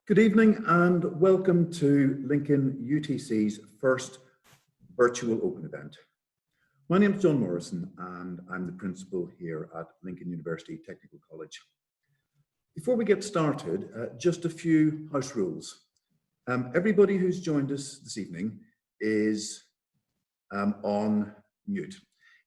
Good evening and welcome to Lincoln UTC's first virtual open event. My name is John Morrison and I'm the principal here at Lincoln University Technical College. Before we get started, just a few house rules. Everybody who's joined us this evening is on mute.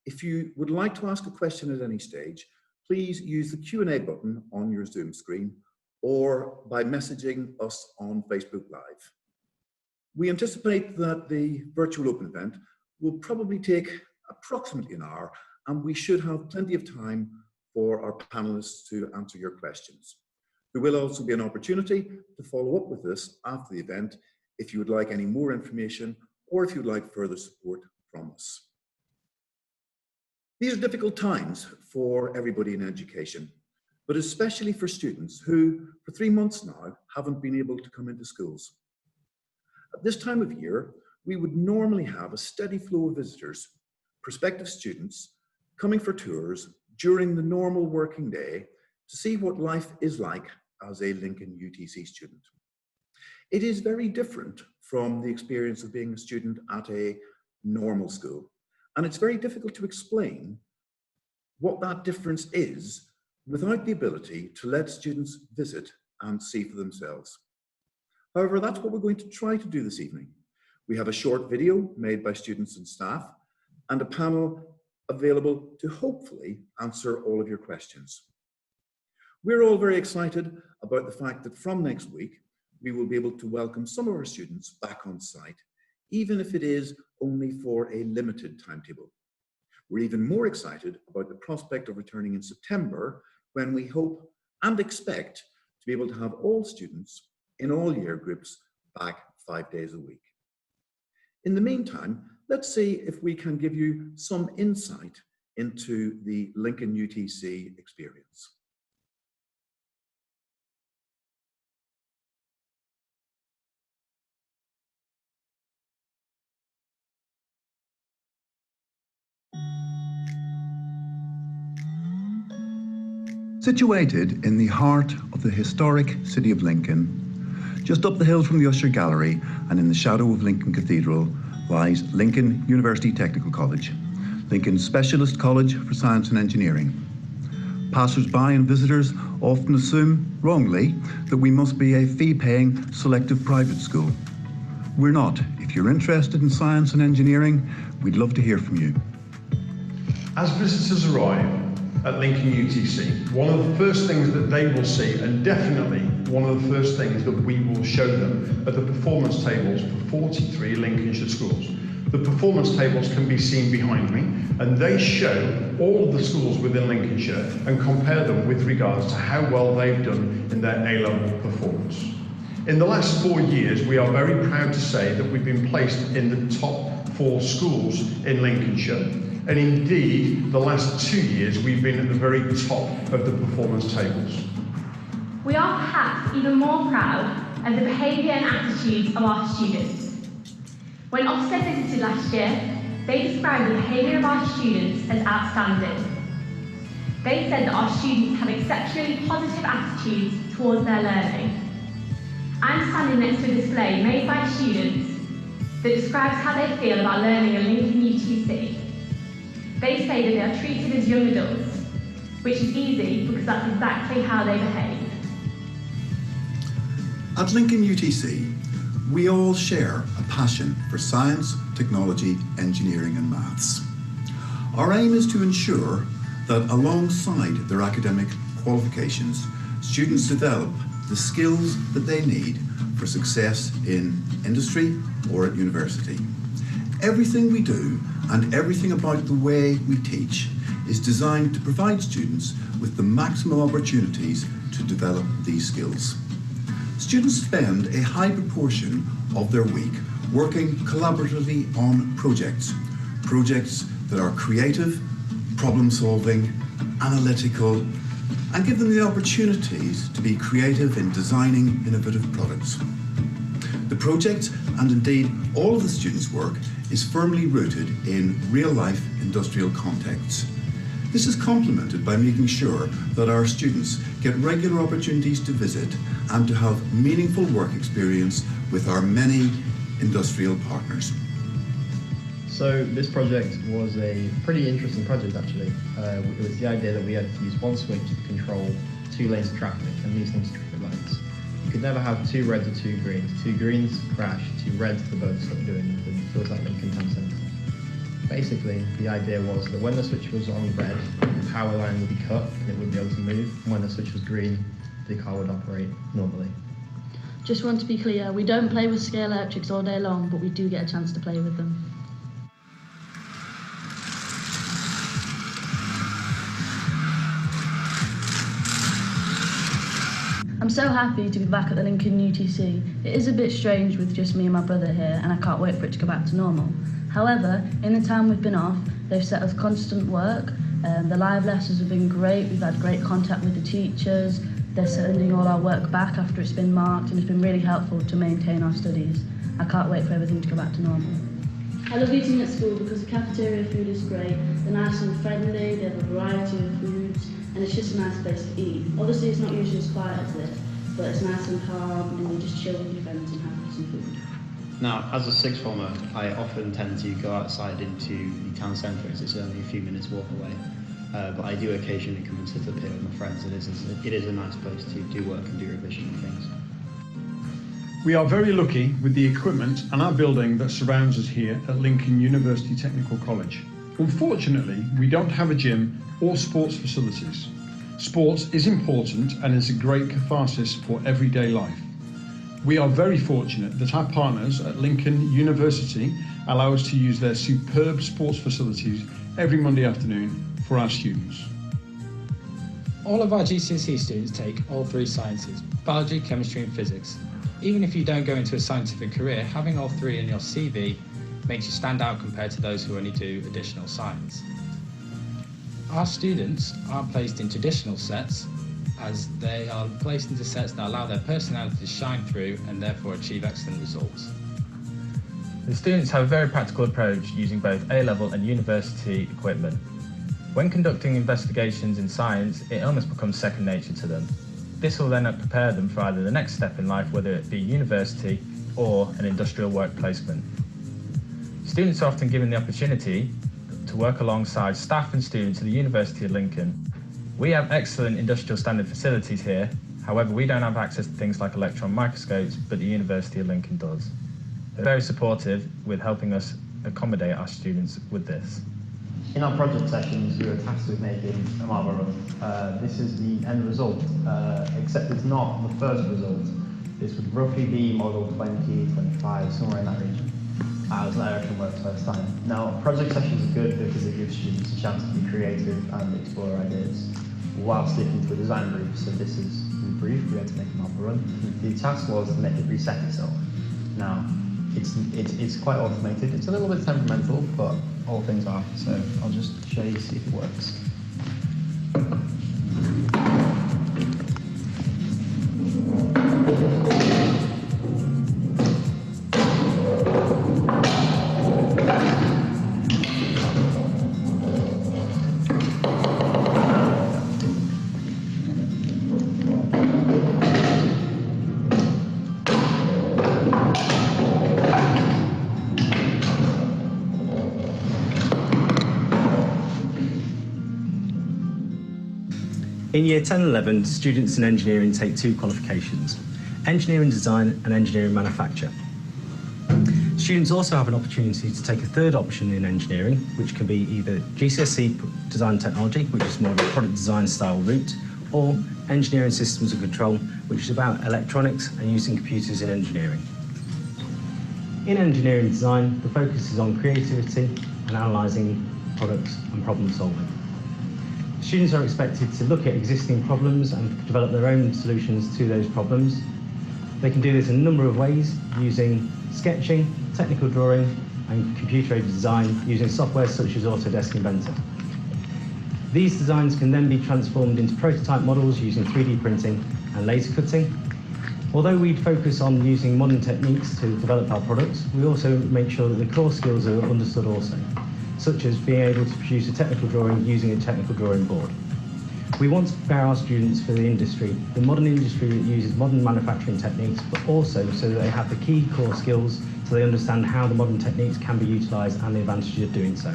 If you would like to ask a question at any stage, please use the Q&A button on your Zoom screen or by messaging us on Facebook Live. We anticipate that the virtual open event will probably take approximately an hour, and we should have plenty of time for our panelists to answer your questions. There will also be an opportunity to follow up with this after the event if you would like any more information or if you'd like further support from us. These are difficult times for everybody in education, but especially for students who, for 3 months now, haven't been able to come into schools. At this time of year, we would normally have a steady flow of visitors, prospective students, coming for tours during the normal working day to see what life is like as a Lincoln UTC student. It is very different from the experience of being a student at a normal school, and it's very difficult to explain what that difference is without the ability to let students visit and see for themselves. However, that's what we're going to try to do this evening. We have a short video made by students and staff and a panel available to hopefully answer all of your questions. We're all very excited about the fact that from next week, we will be able to welcome some of our students back on site, even if it is only for a limited timetable. We're even more excited about the prospect of returning in September, when we hope and expect to be able to have all students in all year groups back 5 days a week. In the meantime, let's see if we can give you some insight into the Lincoln UTC experience. Situated in the heart of the historic city of Lincoln, just up the hill from the Usher Gallery and in the shadow of Lincoln Cathedral, lies Lincoln University Technical College, Lincoln's specialist college for science and engineering. Passers-by and visitors often assume, wrongly, that we must be a fee-paying selective private school. We're not. If you're interested in science and engineering, we'd love to hear from you. As visitors arrive at Lincoln UTC, one of the first things that they will see, and definitely one of the first things that we will show them, are the performance tables for 43 Lincolnshire schools. The performance tables can be seen behind me, and they show all of the schools within Lincolnshire and compare them with regards to how well they've done in their A-level performance. In the last 4 years, we are very proud to say that we've been placed in the top 4 schools in Lincolnshire. And indeed, the last 2 years, we've been at the very top of the performance tables. We are perhaps even more proud of the behaviour and attitudes of our students. When Ofsted visited last year, they described the behaviour of our students as outstanding. They said that our students have exceptionally positive attitudes towards their learning. I'm standing next to a display made by students that describes how they feel about learning at Lincoln UTC. They say that they are treated as young adults, which is easy because that's exactly how they behave. At Lincoln UTC, we all share a passion for science, technology, engineering and maths. Our aim is to ensure that alongside their academic qualifications, students develop the skills that they need for success in industry or at university. Everything we do and everything about the way we teach is designed to provide students with the maximum opportunities to develop these skills. Students spend a high proportion of their week working collaboratively on projects that are creative, problem-solving, analytical, and give them the opportunities to be creative in designing innovative products. The project, and indeed all of the students' work, is firmly rooted in real-life industrial contexts. This is complemented by making sure that our students get regular opportunities to visit and to have meaningful work experience with our many industrial partners. So this project was a pretty interesting project actually. It was the idea that we had to use one switch to control 2 lanes of traffic, and these things are traffic lights. You could never have 2 reds or 2 greens. 2 greens crash, 2 reds for both stop doing anything. It feels like Lincoln Town Centre. Basically, the idea was that when the switch was on red, the power line would be cut and it would be able to move. And when the switch was green, the car would operate normally. Just want to be clear, we don't play with scale electrics all day long, but we do get a chance to play with them. I'm so happy to be back at the Lincoln UTC. It is a bit strange with just me and my brother here, and I can't wait for it to go back to normal. However, in the time we've been off, they've set us constant work. The live lessons have been great. We've had great contact with the teachers. They're sending all our work back after it's been marked, and it's been really helpful to maintain our studies. I can't wait for everything to go back to normal. I love eating at school because the cafeteria food is great. They're nice and friendly, they have a variety of foods, and it's just a nice place to eat. Obviously, it's not usually as quiet as this, but it's nice and calm, and you just chill with your friends and have some food. Now, as a sixth former, I often tend to go outside into the town centre as it's only a few minutes walk away. But I do occasionally come and sit up here with my friends. It is a nice place to do work and do revision and things. We are very lucky with the equipment and our building that surrounds us here at Lincoln University Technical College. Unfortunately, we don't have a gym or sports facilities. Sports is important and is a great catharsis for everyday life. We are very fortunate that our partners at Lincoln University allow us to use their superb sports facilities every Monday afternoon for our students. All of our GCSE students take all 3 sciences: biology, chemistry and physics. Even if you don't go into a scientific career, having all 3 in your CV makes you stand out compared to those who only do additional science. Our students aren't placed in traditional sets, as they are placed into sets that allow their personality to shine through and therefore achieve excellent results. The students have a very practical approach using both A-level and university equipment. When conducting investigations in science, it almost becomes second nature to them. This will then prepare them for either the next step in life, whether it be university or an industrial work placement. Students are often given the opportunity to work alongside staff and students at the University of Lincoln. We have excellent industrial standard facilities here, however we don't have access to things like electron microscopes, but the University of Lincoln does. They're very supportive with helping us accommodate our students with this. In our project sessions, we were tasked with making a marble run. This is the end result, except it's not the first result. This would roughly be model 20, 25, somewhere in that region. As an American works first time. Now, project sessions are good because it gives students a chance to be creative and explore ideas while sticking to a design brief. So this is the brief. We had to make a marble run. The task was to make it reset itself. Now, it's quite automated. It's a little bit temperamental, but all things are. So I'll just show you, see if it works. In Year 10 and 11, students in engineering take 2 qualifications, engineering design and engineering manufacture. Students also have an opportunity to take a 3rd option in engineering, which can be either GCSE design technology, which is more of a product design style route, or engineering systems and control, which is about electronics and using computers in engineering. In engineering design, the focus is on creativity and analysing products and problem solving. Students are expected to look at existing problems and develop their own solutions to those problems. They can do this in a number of ways, using sketching, technical drawing, and computer-aided design using software such as Autodesk Inventor. These designs can then be transformed into prototype models using 3D printing and laser cutting. Although we focus on using modern techniques to develop our products, we also make sure that the core skills are understood also. such as being able to produce a technical drawing using a technical drawing board. We want to prepare our students for the industry, the modern industry that uses modern manufacturing techniques, but also so that they have the key core skills so they understand how the modern techniques can be utilised and the advantages of doing so.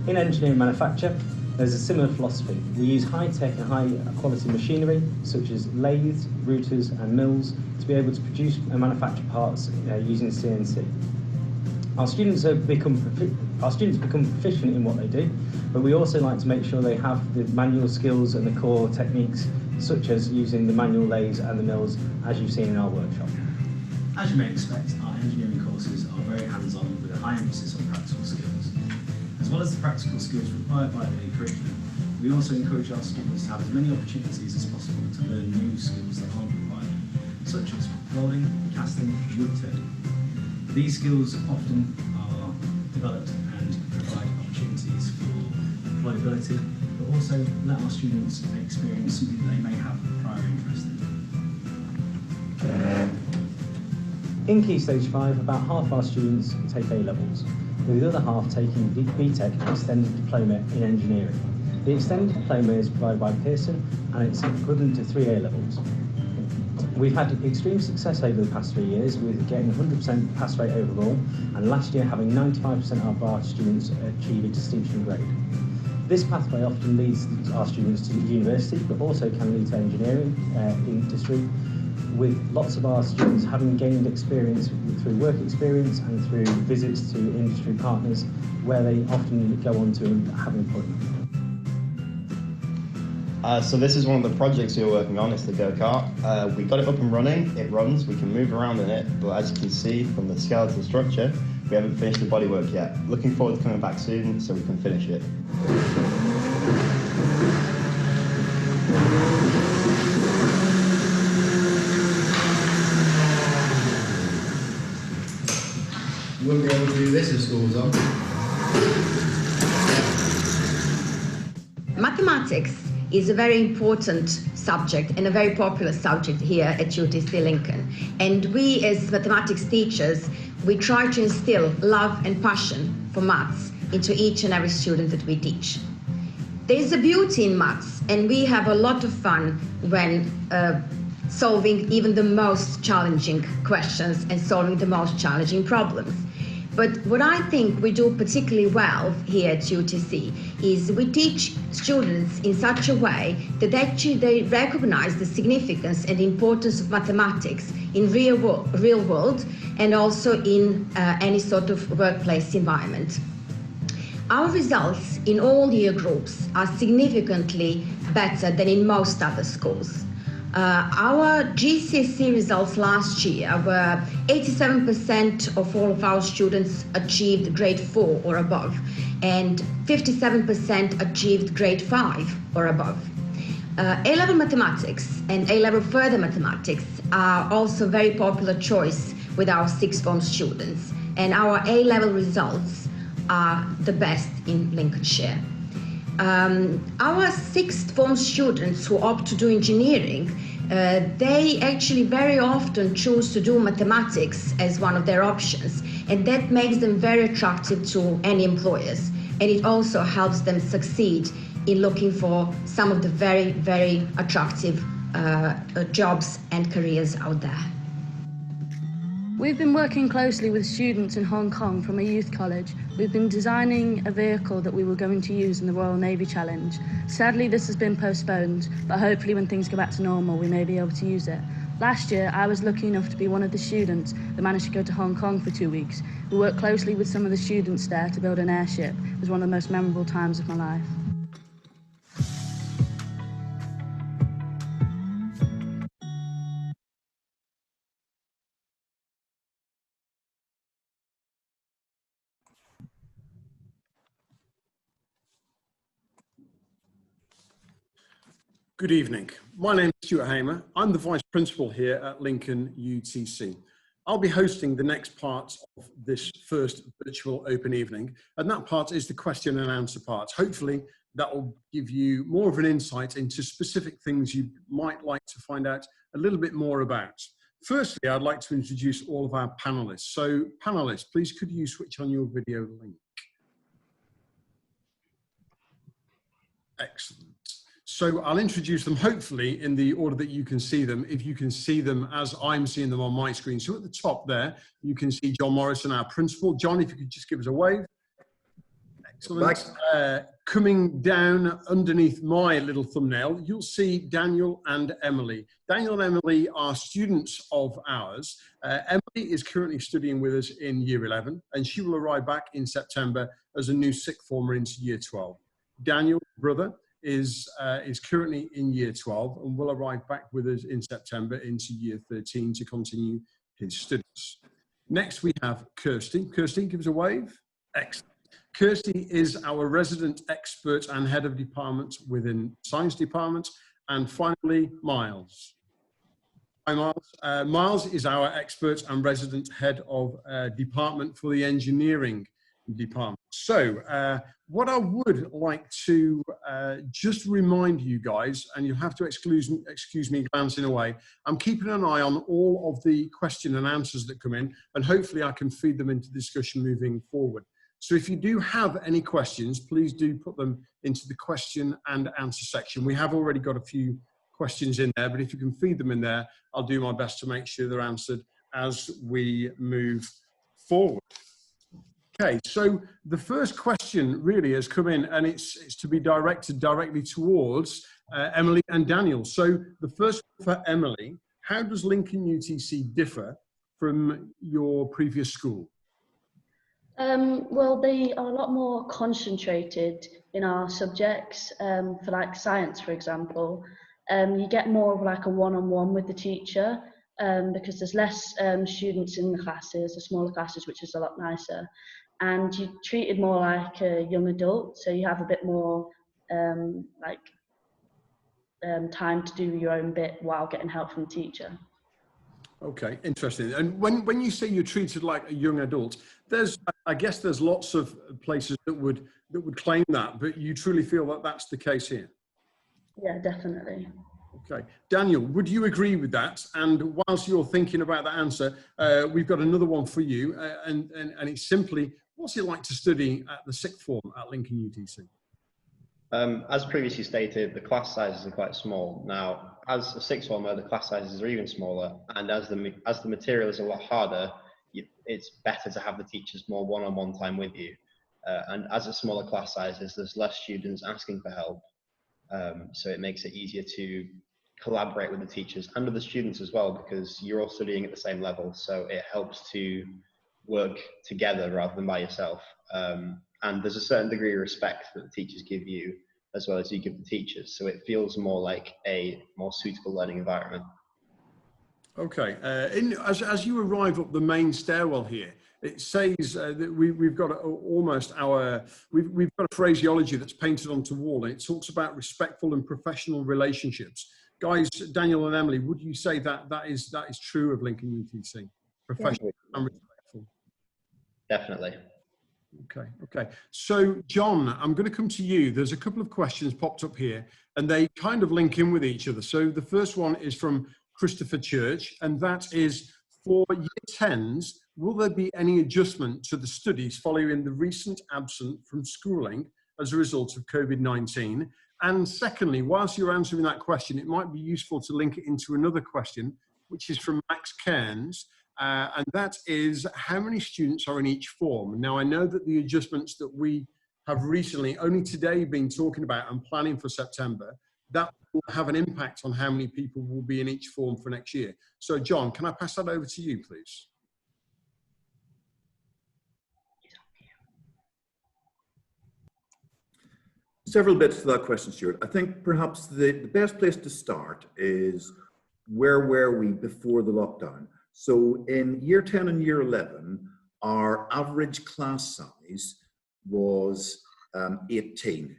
In engineering manufacture, there's a similar philosophy. We use high-tech and high-quality machinery, such as lathes, routers and mills, to be able to produce and manufacture parts using CNC. Our students become proficient in what they do, but we also like to make sure they have the manual skills and the core techniques, such as using the manual lathes and the mills, as you've seen in our workshop. As you may expect, our engineering courses are very hands-on with a high emphasis on practical skills. As well as the practical skills required by the curriculum, we also encourage our students to have as many opportunities as possible to learn new skills that aren't required, such as welding, casting, wood turning. These skills often are developed and provide opportunities for employability, but also let our students experience something they may have a prior interest in. In Key Stage 5, about half of our students take A-levels, with the other half taking BTEC Extended Diploma in Engineering. The Extended Diploma is provided by Pearson and it's equivalent to 3 A-levels. We've had extreme success over the past 3 years with getting 100% pass rate overall, and last year having 95% of our students achieve a distinction grade. This pathway often leads our students to university, but also can lead to engineering industry, with lots of our students having gained experience through work experience and through visits to industry partners, where they often go on to have employment. So this is one of the projects we're working on, it's the go-kart. We got it up and running, it runs, we can move around in it, but as you can see from the skeletal structure, we haven't finished the bodywork yet. Looking forward to coming back soon so we can finish it. You wouldn't be able to do this if school was on. Mathematics is a very important subject and a very popular subject here at UTC Lincoln. And we as mathematics teachers, we try to instill love and passion for maths into each and every student that we teach. There's a beauty in maths, and we have a lot of fun when solving even the most challenging questions and solving the most challenging problems. But what I think we do particularly well here at UTC is we teach students in such a way that actually they recognize the significance and importance of mathematics in real world and also in any sort of workplace environment. Our results in all year groups are significantly better than in most other schools. Our GCSE results last year were 87% of all of our students achieved grade 4 or above, and 57% achieved grade 5 or above. A-level mathematics and A-level further mathematics are also very popular choice with our sixth form students, and our A-level results are the best in Lincolnshire. Our sixth form students who opt to do engineering, they actually very often choose to do mathematics as one of their options, and that makes them very attractive to any employers, and it also helps them succeed in looking for some of the very, very attractive jobs and careers out there. We've been working closely with students in Hong Kong from a youth college. We've been designing a vehicle that we were going to use in the Royal Navy Challenge. Sadly, this has been postponed, but hopefully when things go back to normal, we may be able to use it. Last year, I was lucky enough to be one of the students that managed to go to Hong Kong for 2 weeks. We worked closely with some of the students there to build an airship. It was one of the most memorable times of my life. Good evening. My name is Stuart Hamer. I'm the Vice Principal here at Lincoln UTC. I'll be hosting the next part of this first virtual open evening, and that part is the question and answer part. Hopefully that will give you more of an insight into specific things you might like to find out a little bit more about. Firstly, I'd like to introduce all of our panelists. So panelists, please could you switch on your video link? Excellent. So I'll introduce them hopefully in the order that you can see them, if you can see them as I'm seeing them on my screen. So at the top there, you can see John Morrison, our principal. John, if you could just give us a wave. Excellent. Coming down underneath my little thumbnail, you'll see Daniel and Emily. Daniel and Emily are students of ours. Emily is currently studying with us in Year 11, and she will arrive back in September as a new sixth former into Year 12. Daniel, brother, is currently in Year 12 and will arrive back with us in September into Year 13 to continue his studies. Next, we have Kirsty. Kirsty, give us a wave. Excellent. Kirsty is our resident expert and head of department within science department. And finally, Miles. Hi, Miles. Miles is our expert and resident head of department for the engineering department. So what I would like to just remind you guys, and you'll have to excuse me glancing away, I'm keeping an eye on all of the question and answers that come in, and hopefully I can feed them into discussion moving forward. So if you do have any questions, please do put them into the question and answer section. We have already got a few questions in there, but if you can feed them in there, I'll do my best to make sure they're answered as we move forward. Okay, so the first question really has come in, and it's to be directed directly towards Emily and Daniel. So the first for Emily, how does Lincoln UTC differ from your previous school? Well, they are a lot more concentrated in our subjects. For like science, for example, you get more of like a one-on-one with the teacher because there's less students in the classes, the smaller classes, which is a lot nicer. And you're treated more like a young adult, so you have a bit more time to do your own bit while getting help from the teacher. Okay, interesting. And when you say you're treated like a young adult, I guess there's lots of places that would claim that, but you truly feel that that's the case here? Yeah, definitely. Okay, Daniel, would you agree with that? And whilst you're thinking about that answer, we've got another one for you, and it's simply, what's it like to study at the sixth form at Lincoln UTC? As previously stated, the class sizes are quite small. Now, as a sixth former, the class sizes are even smaller, and as the material is a lot harder, it's better to have the teachers more one-on-one time with you. And as a smaller class sizes, there's less students asking for help, so it makes it easier to collaborate with the teachers and with the students as well, because you're all studying at the same level, so it helps to work together rather than by yourself. And there's a certain degree of respect that the teachers give you as well as you give the teachers, so it feels more like a more suitable learning environment. Okay, as you arrive up the main stairwell here, it says that we've got we've got a phraseology that's painted onto the wall, and it talks about respectful and professional relationships. Guys, Daniel and Emily, would you say that is true of Lincoln UTC? Professional and respectful. Definitely. Okay. So, John, I'm going to come to you. There's a couple of questions popped up here, and they kind of link in with each other. So the first one is from Christopher Church, and that is, for Year 10s, will there be any adjustment to the studies following the recent absence from schooling as a result of COVID-19? And secondly, whilst you're answering that question, it might be useful to link it into another question, which is from Max Cairns. And that is, how many students are in each form? Now, I know that the adjustments that we have recently, only today, been talking about and planning for September, that will have an impact on how many people will be in each form for next year. So, John, can I pass that over to you, please? Several bits to that question, Stuart. I think perhaps the best place to start is, where were we before the lockdown? So in Year 10 and Year 11, our average class size was 18.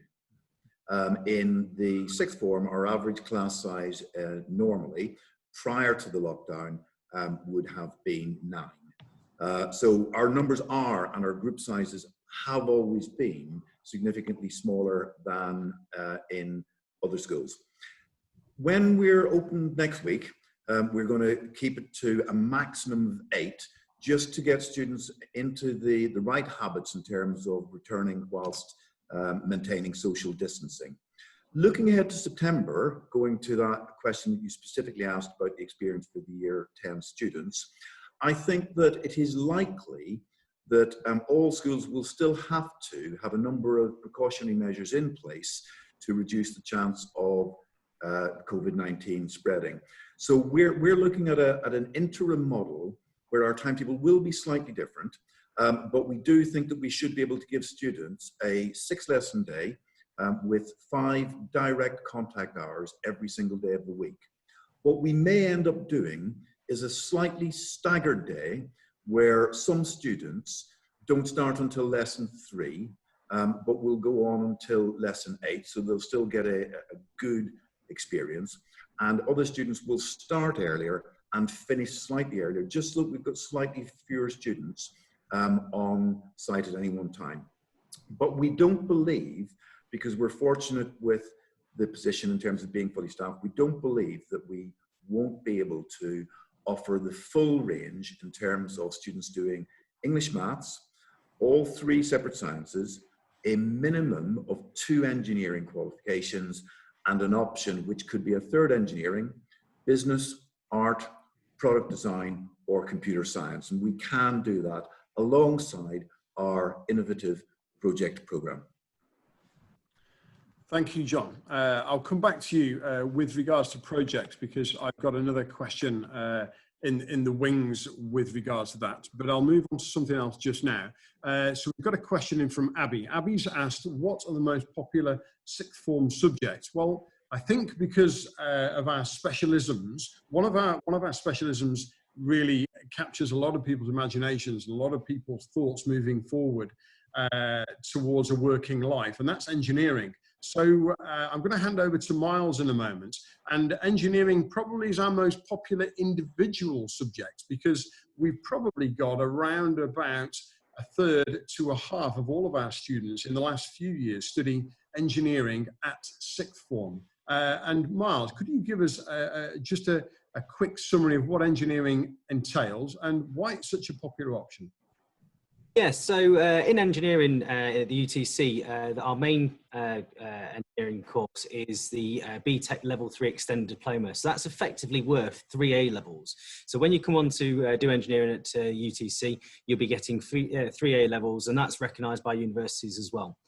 In the sixth form, our average class size normally, prior to the lockdown, would have been 9. So our numbers are, and our group sizes have always been, significantly smaller than in other schools. When we're open next week, we're going to keep it to a maximum of 8, just to get students into the right habits in terms of returning whilst maintaining social distancing. Looking ahead to September, going to that question that you specifically asked about the experience for the Year 10 students, I think that it is likely that all schools will still have to have a number of precautionary measures in place to reduce the chance of COVID-19 spreading. So we're looking at an interim model where our timetable will be slightly different, but we do think that we should be able to give students a 6-lesson day with 5 direct contact hours every single day of the week. What we may end up doing is a slightly staggered day where some students don't start until lesson 3, but will go on until lesson 8, so they'll still get a good experience. And other students will start earlier and finish slightly earlier, just so that we've got slightly fewer students on site at any one time. But we don't believe, because we're fortunate with the position in terms of being fully staffed, we don't believe that we won't be able to offer the full range in terms of students doing English, maths, all 3 separate sciences, a minimum of 2 engineering qualifications, and an option which could be a 3rd engineering, business, art, product design, or computer science. And we can do that alongside our innovative project program. Thank you, John. I'll come back to you with regards to projects, because I've got another question in the wings with regards to that, but I'll move on to something else just now. So we've got a question in from Abby. Abby's asked, what are the most popular 6th form subjects? Well, I think because of our specialisms, one of our specialisms really captures a lot of people's imaginations and a lot of people's thoughts moving forward towards a working life, and that's engineering. So I'm going to hand over to Miles in a moment, and engineering probably is our most popular individual subject, because we've probably got around about 1/3 to 1/2 of all of our students in the last few years studying engineering at 6th form. And Miles, could you give us just a quick summary of what engineering entails and why it's such a popular option? Yes, so in engineering at the UTC, our main engineering course is the BTEC Level 3 Extended Diploma. So that's effectively worth 3 A levels. So when you come on to do engineering at UTC, you'll be getting 3 A levels, and that's recognised by universities as well.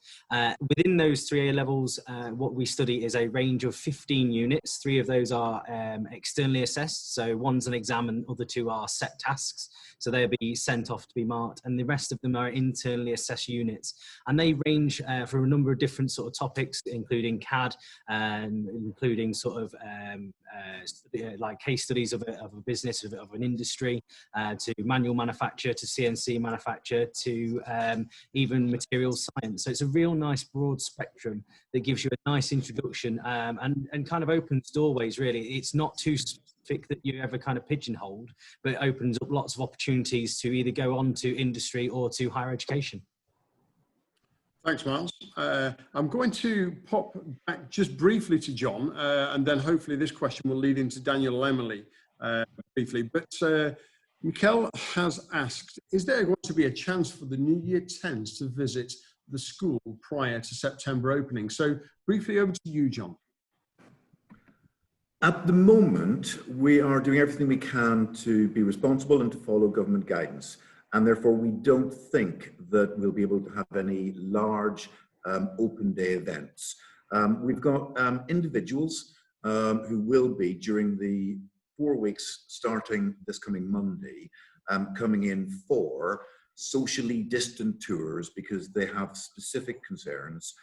Within those 3 A levels, what we study is a range of 15 units. 3 of those are externally assessed. So one's an exam and other 2 are set tasks. So they'll be sent off to be marked, and the rest of them are internally assessed units. And they range for a number of different sort of topics, including CAD, including sort of like case studies of a business, of an industry, to manual manufacture, to CNC manufacture, to even materials science. So it's a real nice broad spectrum that gives you a nice introduction and kind of opens doorways, really. It's not too that you ever kind of pigeonholed, but it opens up lots of opportunities to either go on to industry or to higher education. Thanks, Miles. I'm going to pop back just briefly to John, and then hopefully this question will lead into Daniel and Emily briefly. But Mikel has asked, is there going to be a chance for the new Year 10s to visit the school prior to September opening? So briefly over to you, John. At the moment, we are doing everything we can to be responsible and to follow government guidance. And therefore, we don't think that we'll be able to have any large open day events. We've got individuals who will be, during the 4 weeks starting this coming Monday, coming in for socially distant tours because they have specific concerns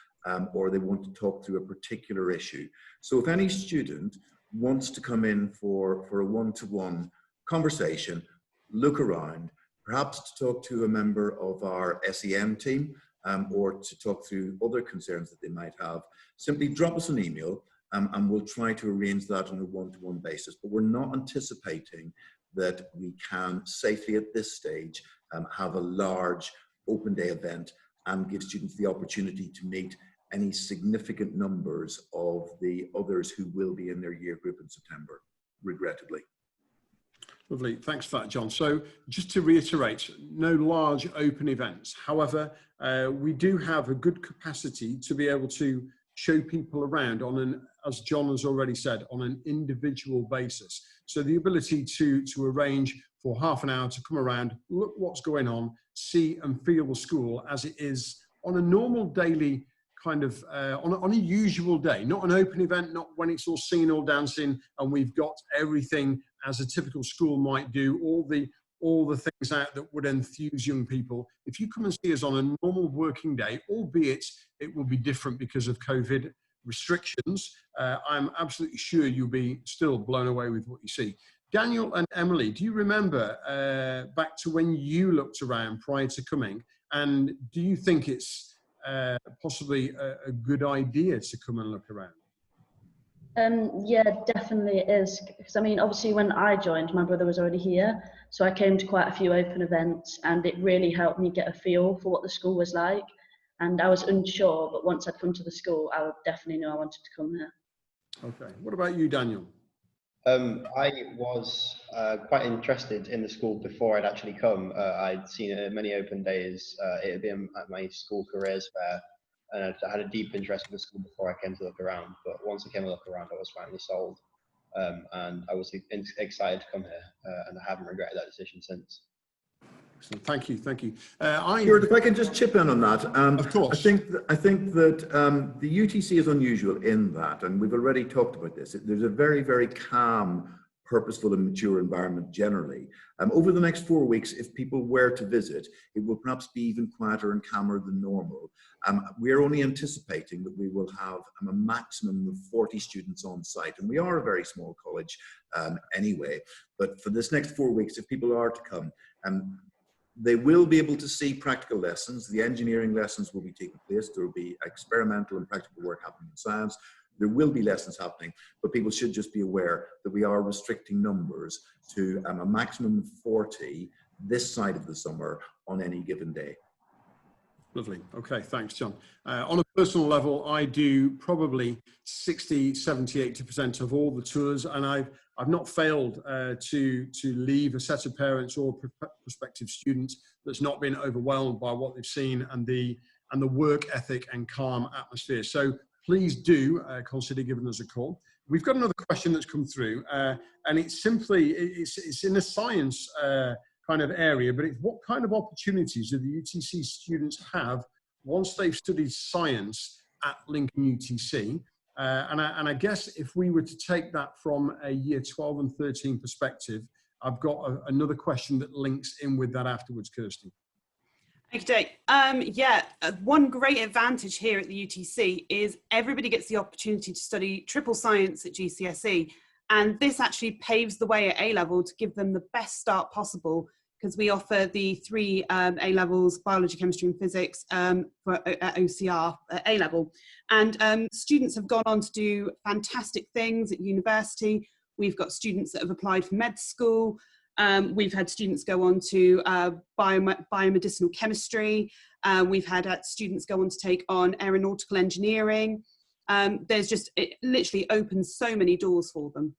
or they want to talk through a particular issue. So if any student wants to come in for a one-to-one conversation, look around, perhaps to talk to a member of our SEM team or to talk through other concerns that they might have, simply drop us an email and we'll try to arrange that on a one-to-one basis. But we're not anticipating that we can safely at this stage have a large open day event and give students the opportunity to meet any significant numbers of the others who will be in their year group in September, regrettably. Lovely, thanks for that, John. So just to reiterate, no large open events. However, we do have a good capacity to be able to show people around on an, as John has already said, on an individual basis. So the ability to arrange for half an hour to come around, look what's going on, see and feel the school as it is on a normal daily kind of, on a usual day, not an open event, not when it's all singing, all dancing, and we've got everything as a typical school might do, all the things out that would enthuse young people. If you come and see us on a normal working day, albeit it will be different because of COVID restrictions, I'm absolutely sure you'll be still blown away with what you see. Daniel and Emily, do you remember back to when you looked around prior to coming, and do you think it's possibly a good idea to come and look around? Yeah, definitely it is. Because I mean, obviously when I joined, my brother was already here. So I came to quite a few open events, and it really helped me get a feel for what the school was like. And I was unsure, but once I'd come to the school, I would definitely know I wanted to come here. Okay, what about you, Daniel? I was quite interested in the school before I'd actually come. I'd seen many open days. It had been at my school careers fair, and I had a deep interest in the school before I came to look around. But once I came to look around, I was finally sold, and I was excited to come here, and I haven't regretted that decision since. Excellent. Thank you, thank you. Stuart, if I can just chip in on that. Of course. I think that the UTC is unusual in that, and we've already talked about this. There's a very, very calm, purposeful and mature environment generally. Over the next 4 weeks, if people were to visit, it will perhaps be even quieter and calmer than normal. We're only anticipating that we will have a maximum of 40 students on site, and we are a very small college anyway. But for this next 4 weeks, if people are to come, they will be able to see practical lessons. The engineering lessons will be taking place. There will be experimental and practical work happening in science. There will be lessons happening, but people should just be aware that we are restricting numbers to a maximum of 40 this side of the summer on any given day. Lovely. Okay, thanks, John. On a personal level, I do probably 60, 70, 80% of all the tours, and I've not failed to leave a set of parents or prospective students that's not been overwhelmed by what they've seen and the work ethic and calm atmosphere. So please do consider giving us a call. We've got another question that's come through, and it's simply, it's in a science kind of area, but it's what kind of opportunities do the UTC students have once they've studied science at Lincoln UTC? And I guess if we were to take that from a year 12 and 13 perspective, I've got another question that links in with that afterwards, Kirsty. Okay, one great advantage here at the UTC is everybody gets the opportunity to study triple science at GCSE, and this actually paves the way at A-level to give them the best start possible, because we offer the 3 A-levels, biology, chemistry and physics at OCR at A-level. And students have gone on to do fantastic things at university. We've got students that have applied for med school. We've had students go on to biomedicinal chemistry. We've had students go on to take on aeronautical engineering. It literally opens so many doors for them.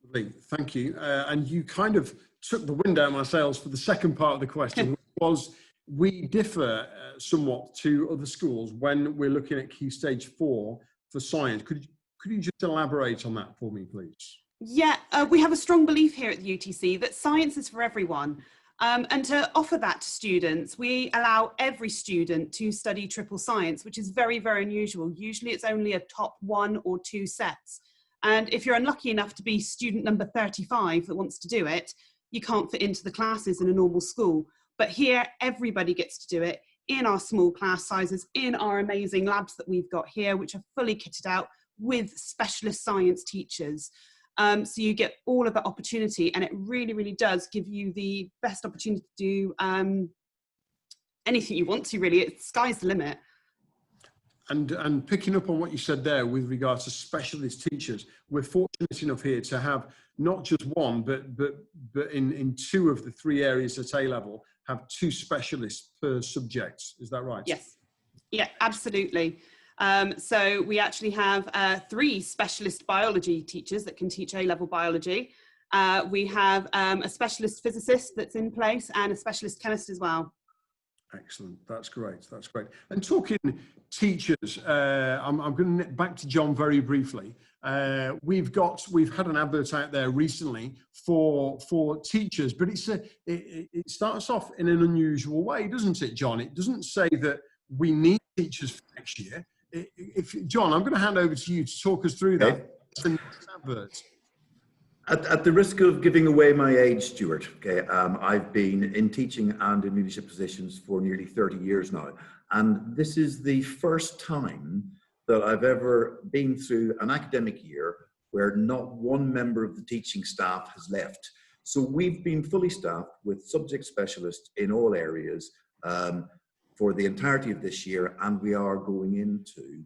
Lovely, thank you. And you kind of took the wind out of my sails for the second part of the question, which was we differ somewhat to other schools when we're looking at Key Stage 4 for science. Could you just elaborate on that for me, please? Yeah, we have a strong belief here at the UTC that science is for everyone. And to offer that to students, we allow every student to study triple science, which is very, very unusual. Usually it's only a top 1 or 2 sets. And if you're unlucky enough to be student number 35 that wants to do it, you can't fit into the classes in a normal school. But here, everybody gets to do it in our small class sizes, in our amazing labs that we've got here, which are fully kitted out with specialist science teachers. So you get all of that opportunity, and it really, really does give you the best opportunity to do anything you want to, really. Sky's the limit. And picking up on what you said there with regards to specialist teachers, we're fortunate enough here to have not just one, but in 2 of the 3 areas at A-level, have 2 specialists per subject. Is that right? Yes. Yeah, absolutely. So we actually have 3 specialist biology teachers that can teach A-level biology. We have a specialist physicist that's in place and a specialist chemist as well. Excellent. That's great. That's great. And talking teachers, I'm going to back to John very briefly. We've had an advert out there recently for teachers, but it starts off in an unusual way, doesn't it, John? It doesn't say that we need teachers for next year. John, I'm going to hand over to you to talk us through that. The next advert. At the risk of giving away my age, Stuart, okay, I've been in teaching and in leadership positions for nearly 30 years now. And this is the first time that I've ever been through an academic year where not one member of the teaching staff has left. So we've been fully staffed with subject specialists in all areas for the entirety of this year, and we are going into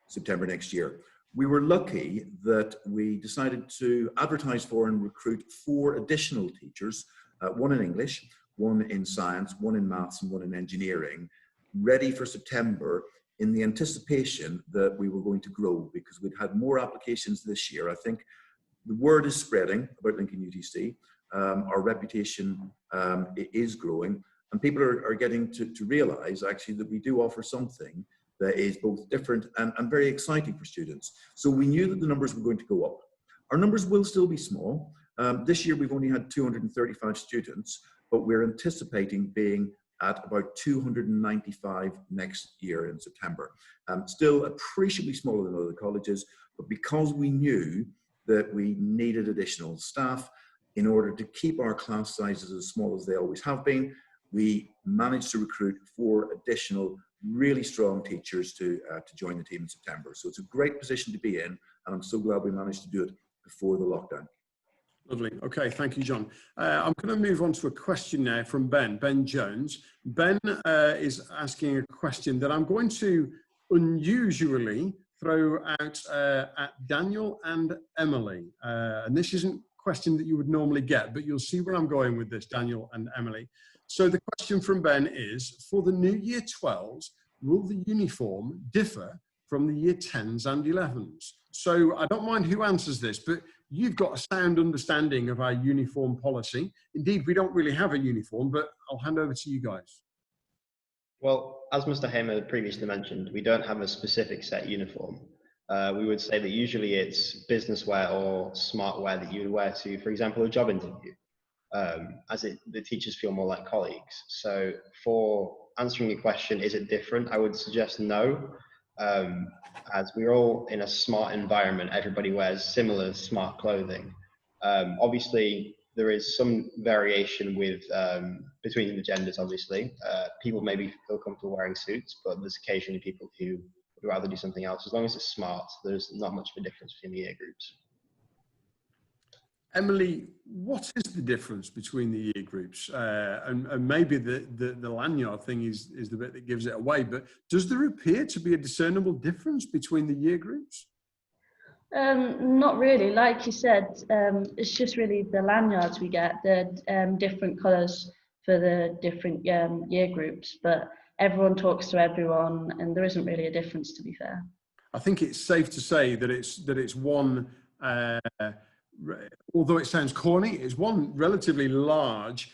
September next year. We were lucky that we decided to advertise for and recruit 4 additional teachers, one in English, one in science, one in maths, and one in engineering, ready for September in the anticipation that we were going to grow because we'd had more applications this year. I think the word is spreading about Lincoln UTC. Our reputation is growing, and people are getting to realize actually that we do offer something that is both different and very exciting for students. So we knew that the numbers were going to go up. Our numbers will still be small. This year we've only had 235 students, but we're anticipating being at about 295 next year in September. Still appreciably smaller than other colleges, but because we knew that we needed additional staff in order to keep our class sizes as small as they always have been, we managed to recruit 4 additional really strong teachers to join the team in September. So it's a great position to be in, and I'm so glad we managed to do it before the lockdown. Lovely. Okay, thank you, John. I'm going to move on to a question now from Ben Jones. Ben is asking a question that I'm going to unusually throw out at Daniel and Emily. And this isn't a question that you would normally get, but you'll see where I'm going with this, Daniel and Emily. So the question from Ben is, for the new year 12s, will the uniform differ from the year 10s and 11s? So I don't mind who answers this, but you've got a sound understanding of our uniform policy. Indeed, we don't really have a uniform, but I'll hand over to you guys. Well, as Mr. Hamer previously mentioned, we don't have a specific set uniform. We would say that usually it's business wear or smart wear that you would wear to, for example, a job interview. The teachers feel more like colleagues. So for answering your question, is it different? I would suggest no, as we're all in a smart environment. Everybody wears similar smart clothing. Obviously, there is some variation with between the genders, obviously. People maybe feel comfortable wearing suits, but there's occasionally people who would rather do something else. As long as it's smart, there's not much of a difference between the year groups. Emily, what is the difference between the year groups? And maybe the lanyard thing is the bit that gives it away, but does there appear to be a discernible difference between the year groups? Not really. Like you said, it's just really the lanyards we get, the different colours for the different year groups, but everyone talks to everyone and there isn't really a difference, to be fair. I think it's safe to say that it's one, although it sounds corny, it's one relatively large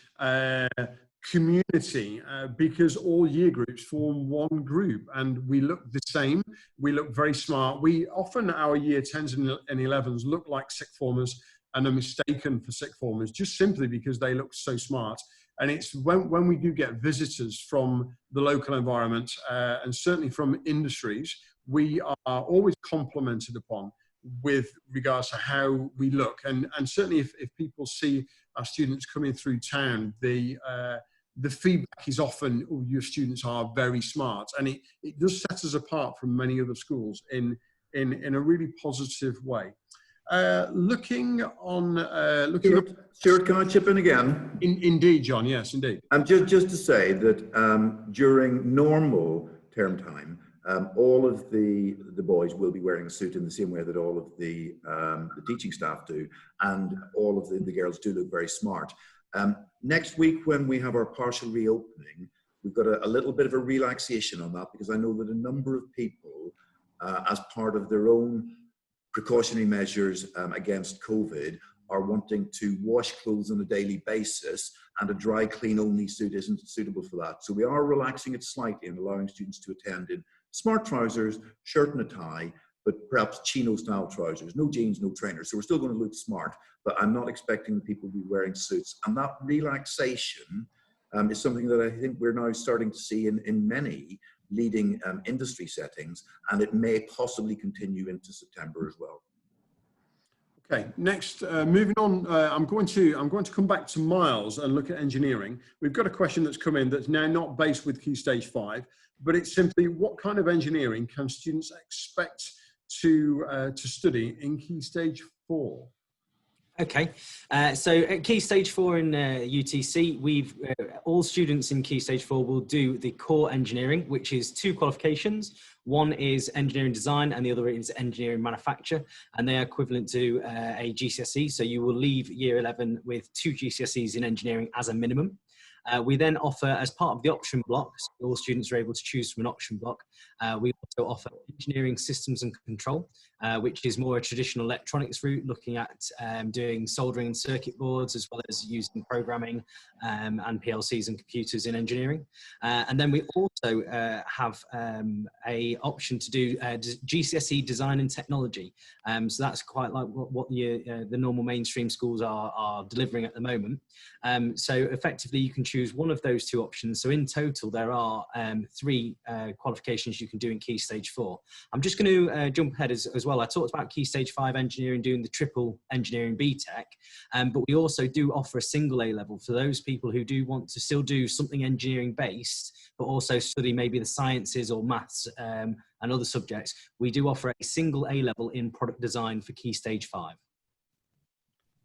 community because all year groups form one group and we look the same, we look very smart. Our year 10s and 11s look like sixth formers and are mistaken for sixth formers just simply because they look so smart. And it's when we do get visitors from the local environment and certainly from industries, we are always complimented upon with regards to how we look. And certainly if people see our students coming through town, the feedback is often, oh, your students are very smart. And it does set us apart from many other schools in a really positive way. Stuart, can I chip in again? Indeed, John, yes, indeed. Just to say that during normal term time, all of the boys will be wearing a suit in the same way that all of the teaching staff do, and all of the girls do look very smart. Next week, when we have our partial reopening, we've got a little bit of a relaxation on that because I know that a number of people, as part of their own precautionary measures against COVID, are wanting to wash clothes on a daily basis, and a dry clean only suit isn't suitable for that. So we are relaxing it slightly and allowing students to attend in smart trousers, shirt and a tie, but perhaps chino style trousers, no jeans, no trainers. So we're still going to look smart, but I'm not expecting people to be wearing suits. And that relaxation is something that I think we're now starting to see in many leading industry settings, and it may possibly continue into September as well. Okay, next, moving on, I'm going to come back to Miles and look at engineering. We've got a question that's come in that's now not based with Key Stage 5, but it's simply, what kind of engineering can students expect to study in Key Stage 4? Okay, so at Key Stage 4 in UTC, all students in Key Stage 4 will do the core engineering, which is 2 qualifications. One is engineering design and the other is engineering manufacture, and they are equivalent to a GCSE. So you will leave year 11 with 2 GCSEs in engineering as a minimum. We then offer, as part of the option block, so all students are able to choose from an option block, we also offer engineering systems and control, which is more a traditional electronics route, looking at doing soldering and circuit boards, as well as using programming and PLCs and computers in engineering. And then we also have a option to do GCSE design and technology. So that's quite like what the normal mainstream schools are delivering at the moment. So effectively you can choose one of those 2 options. So in total there are 3 qualifications you can do in Key Stage 4. I'm just going to jump ahead as well. I talked about Key Stage 5 engineering doing the triple engineering BTEC, but we also do offer a single A level for those people who do want to still do something engineering based, but also study maybe the sciences or maths and other subjects. We do offer a single A level in product design for Key Stage 5.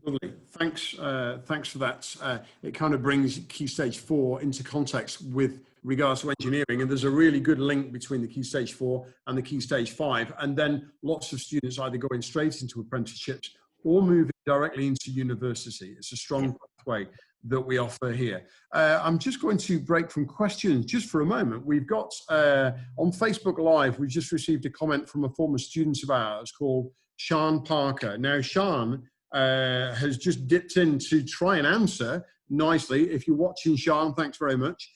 Lovely, thanks for that. It kind of brings Key Stage 4 into context with regards to engineering, and there's a really good link between the Key Stage 4 and the Key Stage 5, and then lots of students either going straight into apprenticeships or moving directly into university. It's a strong pathway that we offer here. I'm just going to break from questions just for a moment. We've got on Facebook Live, we've just received a comment from a former student of ours called Sean Parker. Now Sean has just dipped in to try and answer nicely. If you're watching, Sean, thanks very much.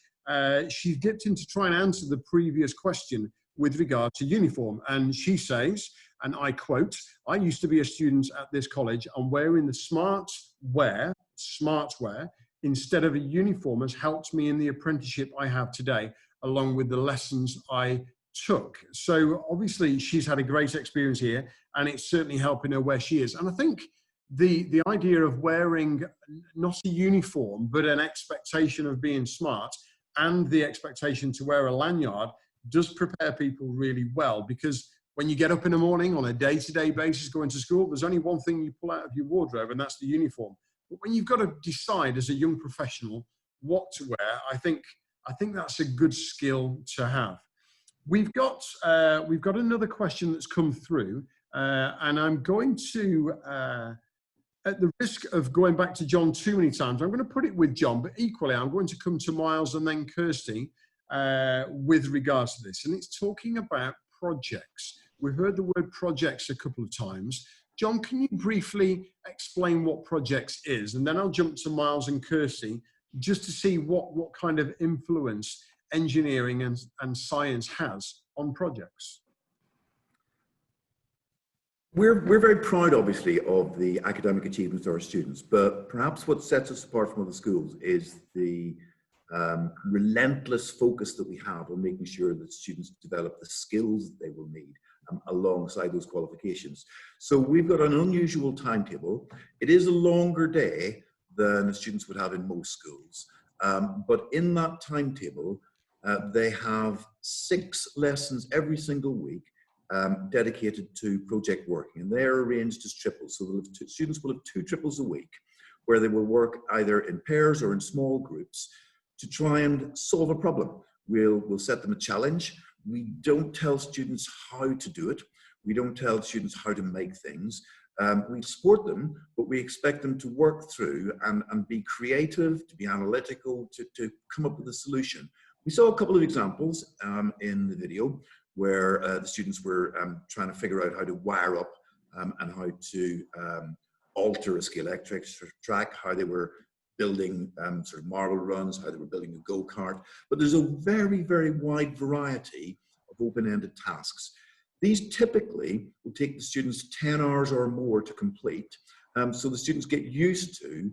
She dipped in to try and answer the previous question with regard to uniform. And she says, and I quote, "I used to be a student at this college, and wearing the smart wear instead of a uniform has helped me in the apprenticeship I have today, along with the lessons I took." So obviously she's had a great experience here, and it's certainly helping her where she is. And I think the idea of wearing not a uniform, but an expectation of being smart and the expectation to wear a lanyard does prepare people really well, because when you get up in the morning on a day-to-day basis going to school, there's only one thing you pull out of your wardrobe, and that's the uniform. But when you've got to decide as a young professional what to wear, I think that's a good skill to have. We've got another question that's come through, and I'm going to, at the risk of going back to John too many times, I'm going to put it with John, but equally I'm going to come to Miles and then Kirsty with regards to this. And it's talking about projects. We've heard the word projects a couple of times. John, can you briefly explain what projects is? And then I'll jump to Miles and Kirsty just to see what kind of influence engineering and science has on projects. We're very proud, obviously, of the academic achievements of our students, but perhaps what sets us apart from other schools is the relentless focus that we have on making sure that students develop the skills that they will need alongside those qualifications. So we've got an unusual timetable. It is a longer day than students would have in most schools, but in that timetable, they have 6 lessons every single week dedicated to project working, and they're arranged as triples. So students will have 2 triples a week where they will work either in pairs or in small groups to try and solve a problem. We'll set them a challenge. We don't tell students how to do it. We don't tell students how to make things. We support them, but we expect them to work through and be creative, to be analytical, to come up with a solution. We saw a couple of examples in the video where the students were trying to figure out how to wire up and how to alter a scale electric track, how they were building sort of marble runs, how they were building a go-kart. But there's a very, very wide variety of open-ended tasks. These typically will take the students 10 hours or more to complete. So the students get used to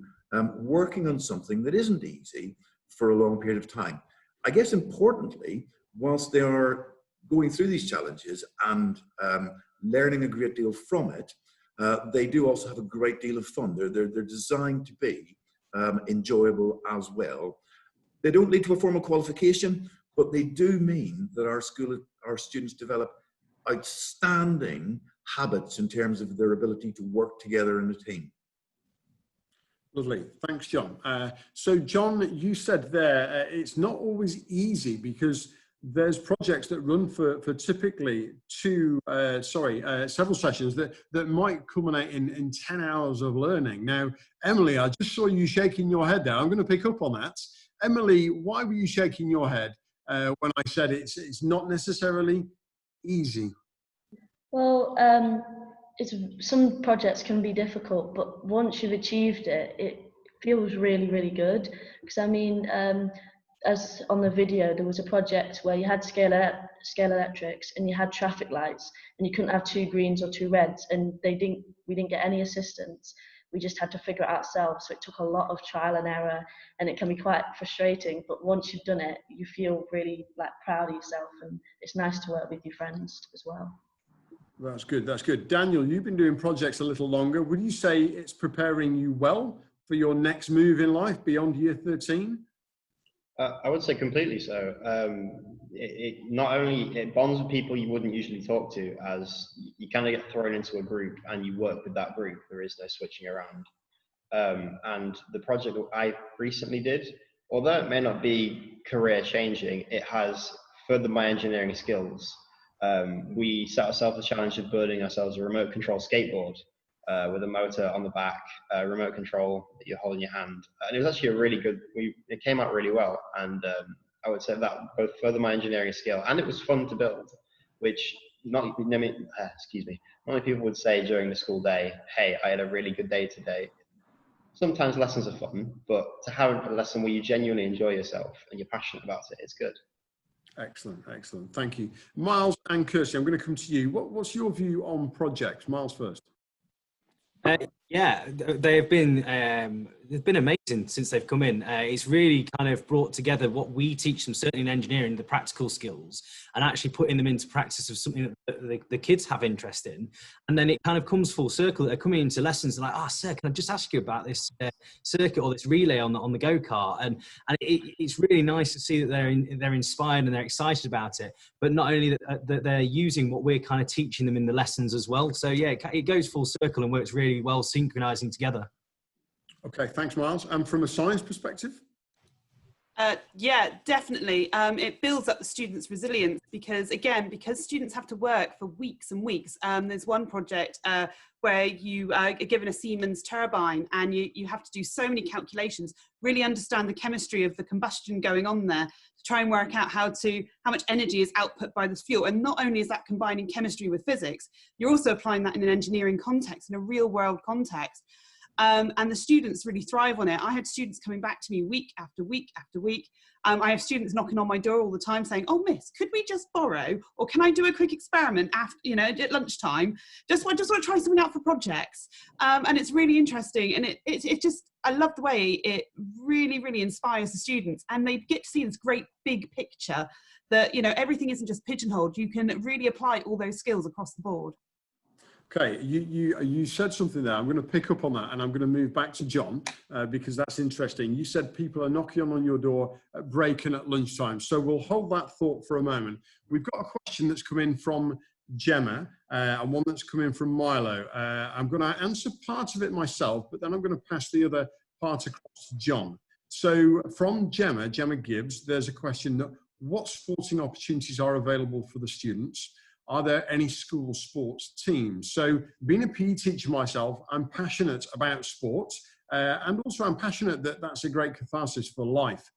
working on something that isn't easy for a long period of time. I guess importantly, whilst they are going through these challenges and learning a great deal from it, they do also have a great deal of fun. They're designed to be enjoyable as well. They don't lead to a formal qualification, but they do mean that our students develop outstanding habits in terms of their ability to work together in a team. Lovely, thanks, John. So, John, you said there it's not always easy because there's projects that run for typically several sessions that might culminate in 10 hours of learning. Now, Emily, I just saw you shaking your head there. I'm going to pick up on that. Emily, why were you shaking your head when I said it's not necessarily easy? Well, some projects can be difficult, but once you've achieved it, it feels really, really good. Because I mean, as on the video, there was a project where you had scale electrics and you had traffic lights, and you couldn't have 2 greens or 2 reds, and we didn't get any assistance. We just had to figure it out ourselves. So it took a lot of trial and error, and it can be quite frustrating. But once you've done it, you feel really proud of yourself, and it's nice to work with your friends as well. That's good, that's good. Daniel, you've been doing projects a little longer. Would you say it's preparing you well for your next move in life beyond year 13? I would say completely so. Not only it bonds with people you wouldn't usually talk to, as you kind of get thrown into a group and you work with that group. There is no switching around. And the project that I recently did, although it may not be career changing, it has furthered my engineering skills. We set ourselves the challenge of building ourselves a remote control skateboard with a motor on the back, remote control that you hold in your hand. And it was actually a really good, it came out really well. And I would say that both furthered my engineering skill, and it was fun to build, which not many people would say during the school day, hey, I had a really good day today. Sometimes lessons are fun, but to have a lesson where you genuinely enjoy yourself and you're passionate about it, it's good. Excellent, excellent. Thank you. Miles and Kirsty, I'm going to come to you. What's your view on projects? Miles first. Yeah, they've been amazing since they've come in. It's really kind of brought together what we teach them, certainly in engineering, the practical skills, and actually putting them into practice of something that the kids have interest in. And then it kind of comes full circle. They're coming into lessons and like, oh, sir, can I just ask you about this circuit or this relay on the go-kart? And it's really nice to see that they're inspired and they're excited about it. But not only that they're using what we're kind of teaching them in the lessons as well. So yeah, it goes full circle and works really well synchronizing together. Okay, thanks, Miles. And from a science perspective? Yeah, definitely. It builds up the students' resilience because students have to work for weeks and weeks. There's one project where you are given a Siemens turbine and you have to do so many calculations, really understand the chemistry of the combustion going on there to try and work out how much energy is output by this fuel. And not only is that combining chemistry with physics, you're also applying that in an engineering context, in a real world context. And the students really thrive on it. I had students coming back to me week after week after week. I have students knocking on my door all the time saying, oh, miss, could we just borrow? Or can I do a quick experiment after, at lunchtime? Just want to try something out for projects. And it's really interesting. And it just, I love the way it really, really inspires the students. And they get to see this great big picture that, everything isn't just pigeonholed. You can really apply all those skills across the board. Okay, you said something there. I'm going to pick up on that and I'm going to move back to John because that's interesting. You said people are knocking on your door at break and at lunchtime. So we'll hold that thought for a moment. We've got a question that's come in from Gemma and one that's come in from Milo. I'm going to answer part of it myself, but then I'm going to pass the other part across to John. So from Gemma Gibbs, there's a question that what sporting opportunities are available for the students? Are there any school sports teams? So being a PE teacher myself, I'm passionate about sports and also I'm passionate that that's a great catharsis for life.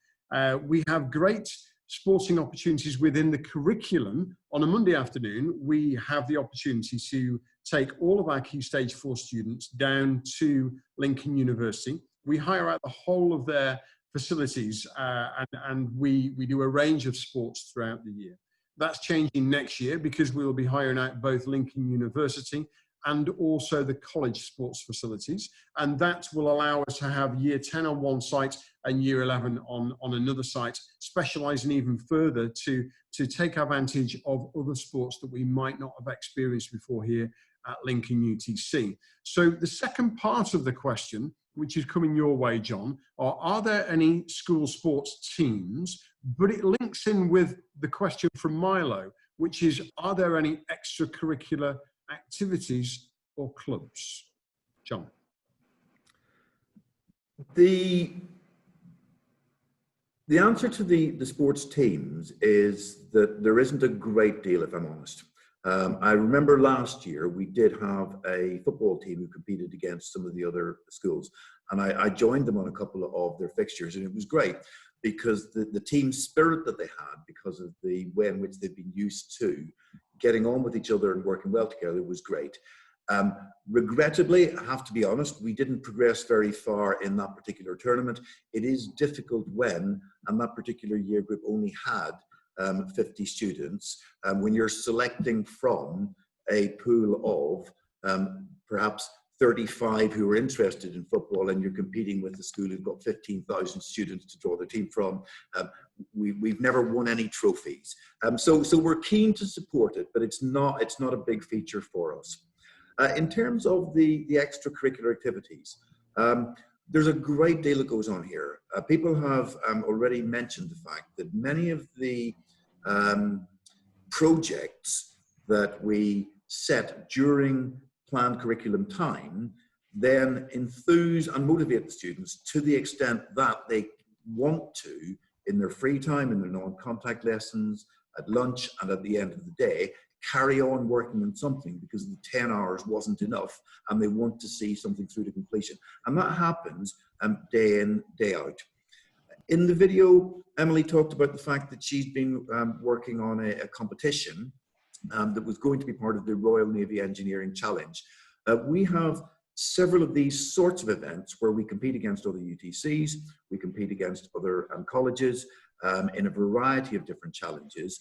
We have great sporting opportunities within the curriculum, on a Monday afternoon, we have the opportunity to take all of our Key Stage 4 students down to Lincoln University. We hire out the whole of their facilities and we do a range of sports throughout the year. That's changing next year because we will be hiring out both Lincoln University and also the college sports facilities. And that will allow us to have year 10 on one site and year 11 on another site, specialising even further to take advantage of other sports that we might not have experienced before here at Lincoln UTC. So the second part of the question, which is coming your way, John, are there any school sports teams? But it links in with the question from Milo, which is, are there any extracurricular activities or clubs? John. The answer to the sports teams is that there isn't a great deal, if I'm honest. I remember last year we did have a football team who competed against some of the other schools, and I joined them on a couple of their fixtures, and it was great because the team spirit that they had, because of the way in which they've been used to getting on with each other and working well together, was great. Regrettably, I have to be honest, we didn't progress very far in that particular tournament. It is difficult when, and that particular year group only had 50 students, when you're selecting from a pool of perhaps 35 who are interested in football, and you're competing with a school who've got 15,000 students to draw their team from. We've never won any trophies. So we're keen to support it, but it's not a big feature for us. In terms of the extracurricular activities, there's a great deal that goes on here. People have already mentioned the fact that many of the projects that we set during planned curriculum time then enthuse and motivate the students to the extent that they want to, in their free time, in their non-contact lessons, at lunch and at the end of the day, carry on working on something because the 10 hours wasn't enough and they want to see something through to completion. And that happens day in, day out. In the video, Emily talked about the fact that she's been working on a competition that was going to be part of the Royal Navy Engineering Challenge. We have several of these sorts of events where we compete against other UTCs, we compete against other colleges in a variety of different challenges.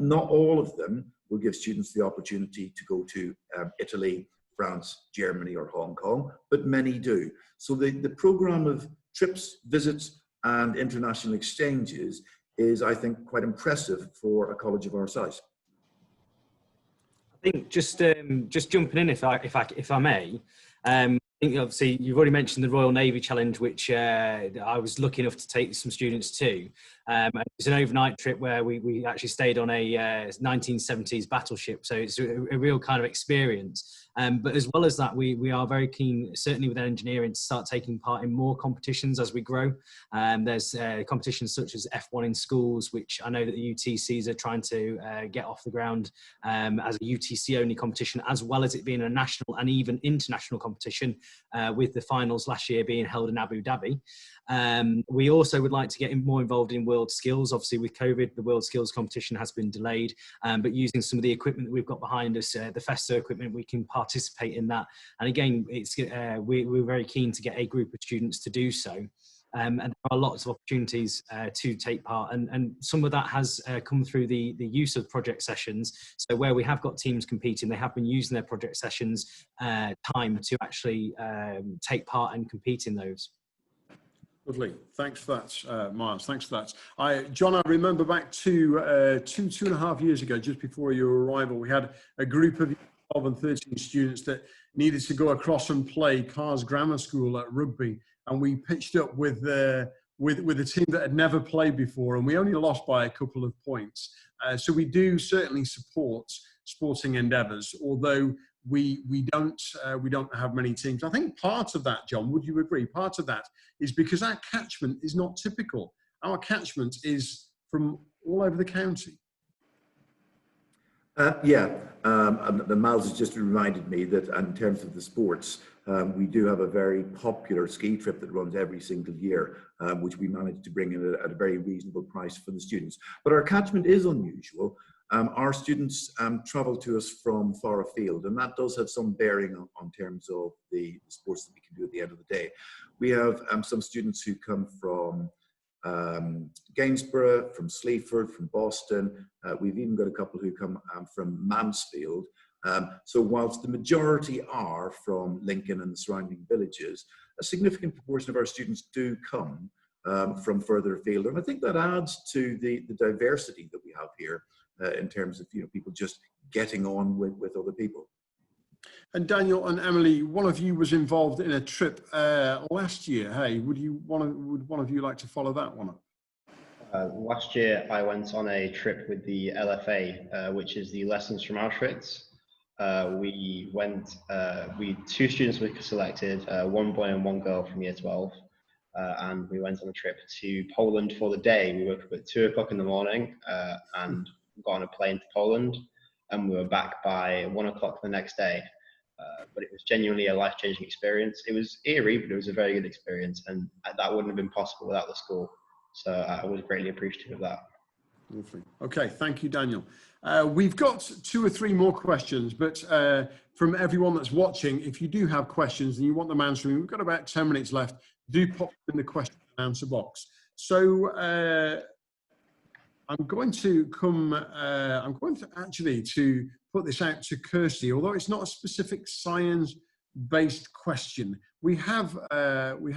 Not all of them will give students the opportunity to go to Italy, France, Germany or Hong Kong, but many do. So the program of trips, visits and international exchanges is, I think, quite impressive for a college of our size. I think just jumping in, if I may, I think obviously you've already mentioned the Royal Navy Challenge, which I was lucky enough to take some students to. It was an overnight trip where we actually stayed on a 1970s battleship, so it's a real kind of experience. But as well as that, we are very keen, certainly with engineering, to start taking part in more competitions as we grow. There's competitions such as F1 in schools, which I know that the UTCs are trying to get off the ground as a UTC-only competition, as well as it being a national and even international competition, with the finals last year being held in Abu Dhabi. We also would like to get more involved in World Skills. Obviously with COVID, the World Skills competition has been delayed, but using some of the equipment that we've got behind us, the Festo equipment, we can participate in that. And again, it's we're very keen to get a group of students to do so. And there are lots of opportunities to take part, and some of that has come through the use of project sessions. So where we have got teams competing, they have been using their project sessions time to actually take part and compete in those. Lovely. Thanks for that, Miles. Thanks for that. John, I remember back to two and a half years ago, just before your arrival, we had a group of 12 and 13 students that needed to go across and play Carr's Grammar School at rugby. And we pitched up with a team that had never played before, and we only lost by a couple of points. So we do certainly support sporting endeavours, although we don't have many teams. I think part of that, John, would you agree? Part of that is because our catchment is not typical. Our catchment is from all over the county. And Miles has just reminded me that in terms of the sports, we do have a very popular ski trip that runs every single year, which we manage to bring in at a very reasonable price for the students. But our catchment is unusual. Our students travel to us from far afield, and that does have some bearing on terms of the sports that we can do at the end of the day. We have some students who come from Gainsborough, from Sleaford, from Boston. We've even got a couple who come from Mansfield. So whilst the majority are from Lincoln and the surrounding villages, a significant proportion of our students do come from further afield. And I think that adds to the diversity that we have here in terms of people just getting on with other people. And Daniel and Emily, one of you was involved in a trip last year. Hey, would one of you like to follow that one up? Last year, I went on a trip with the LFA, which is the Lessons from Auschwitz. We went, two students were selected, one boy and one girl from year 12. And we went on a trip to Poland for the day. We woke up at 2 o'clock in the morning and got on a plane to Poland, and we were back by 1 o'clock the next day. But it was genuinely a life-changing experience. It was eerie, but it was a very good experience, and that wouldn't have been possible without the school. So I was greatly appreciative of that. Lovely. Okay, thank you, Daniel. We've got 2 or 3 more questions, but from everyone that's watching, if you do have questions and you want them answering, we've got about 10 minutes left. Do pop them in the question and answer box. So I'm going to actually to put this out to Kirsty, although it's not a specific science-based question. We have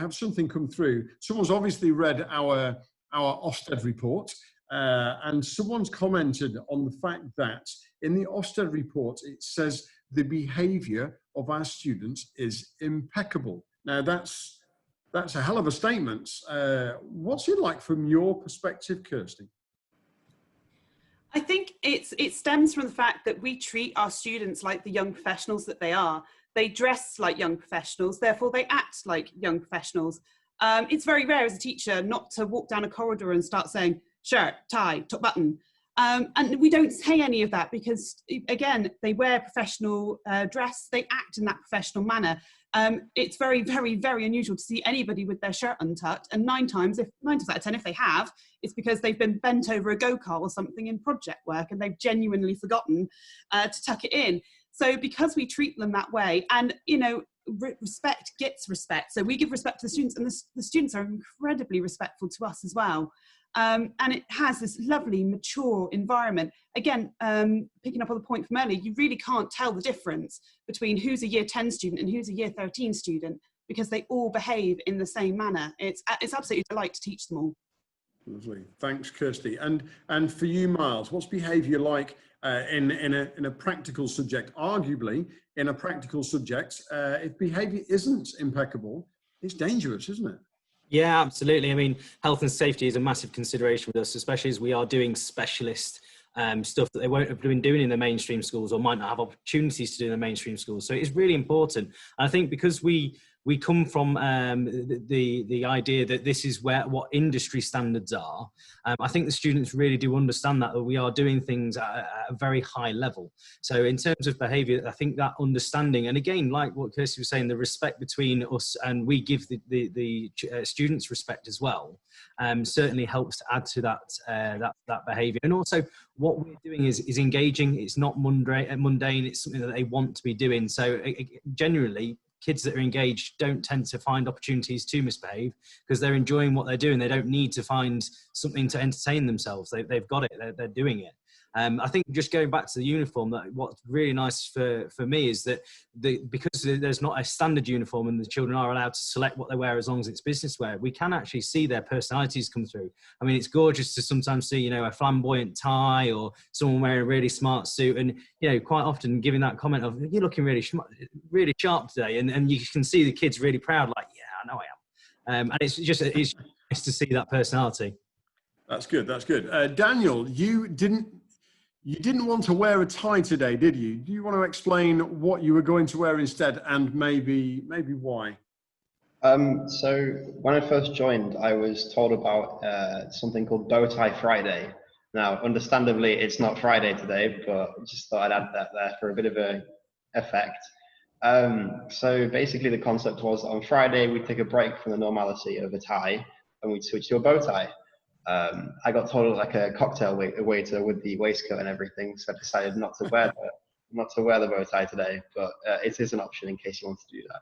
something come through. Someone's obviously read our Ofsted report, and someone's commented on the fact that in the Ofsted report it says the behaviour of our students is impeccable. Now that's a hell of a statement. What's it like from your perspective, Kirsty? I think it stems from the fact that we treat our students like the young professionals that they are. They dress like young professionals, therefore they act like young professionals. It's very rare as a teacher not to walk down a corridor and start saying shirt, tie, top button. And we don't say any of that because, again, they wear professional dress, they act in that professional manner. It's very, very, very unusual to see anybody with their shirt untucked, and 9 times out of 10, if they have, it's because they've been bent over a go-kart or something in project work and they've genuinely forgotten to tuck it in. So because we treat them that way, and respect gets respect, so we give respect to the students, and the students are incredibly respectful to us as well. And it has this lovely, mature environment. Again, picking up on the point from earlier, you really can't tell the difference between who's a year 10 student and who's a year 13 student because they all behave in the same manner. It's absolutely a delight to teach them all. Lovely. Thanks, Kirsty. And for you, Miles, what's behaviour like in a practical subject? Arguably, in a practical subject, if behaviour isn't impeccable, it's dangerous, isn't it? Yeah, absolutely. I mean, health and safety is a massive consideration with us, especially as we are doing specialist stuff that they won't have been doing in the mainstream schools or might not have opportunities to do in the mainstream schools. So it's really important. And I think because we come from the idea that this is what industry standards are, I think the students really do understand that we are doing things at a very high level. So in terms of behaviour, I think that understanding, and again, like what Kirsty was saying, the respect between us and we give the students respect as well, certainly helps to add to that behaviour. And also what we're doing is engaging. It's not mundane, it's something that they want to be doing. So generally, kids that are engaged don't tend to find opportunities to misbehave because they're enjoying what they're doing. They don't need to find something to entertain themselves. They've got it, they're doing it. I think just going back to the uniform, that what's really nice for me is that because there's not a standard uniform and the children are allowed to select what they wear as long as it's business wear, we can actually see their personalities come through. I mean, it's gorgeous to sometimes see, a flamboyant tie or someone wearing a really smart suit, and quite often giving that comment of, you're looking really sharp today, and you can see the kids really proud, like, yeah, I know I am. And it's nice to see that personality. That's good. That's good. Daniel, you didn't want to wear a tie today, did you? Do you want to explain what you were going to wear instead, and maybe why? So when I first joined, I was told about something called Bow Tie Friday. Now, understandably, it's not Friday today, but I just thought I'd add that there for a bit of a effect. So basically the concept was on Friday we'd take a break from the normality of a tie and we'd switch to a bow tie. I got told like a cocktail waiter with the waistcoat and everything, so I decided not to wear the bow tie today, but it is an option in case you want to do that.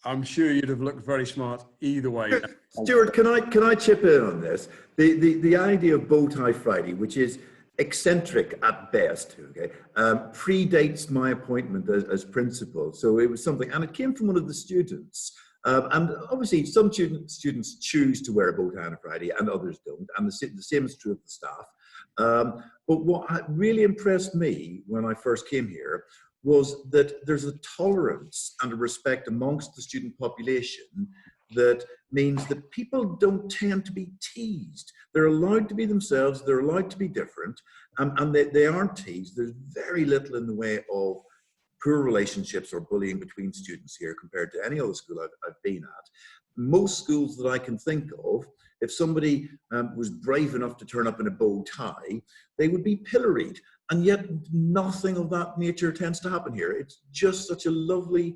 I'm sure you'd have looked very smart either way. Stuart, can I chip in on this? The idea of Bow Tie Friday, which is eccentric at best, okay, predates my appointment as principal. So it was something, and it came from one of the students. And obviously, some students choose to wear a bow tie on a Friday, and others don't. And the same is true of the staff. But what really impressed me when I first came here was that there's a tolerance and a respect amongst the student population that means that people don't tend to be teased. They're allowed to be themselves, they're allowed to be different, and they aren't teased. There's very little in the way of poor relationships or bullying between students here compared to any other school I've been at. Most schools that I can think of, if somebody was brave enough to turn up in a bow tie, they would be pilloried. And yet nothing of that nature tends to happen here. It's just such a lovely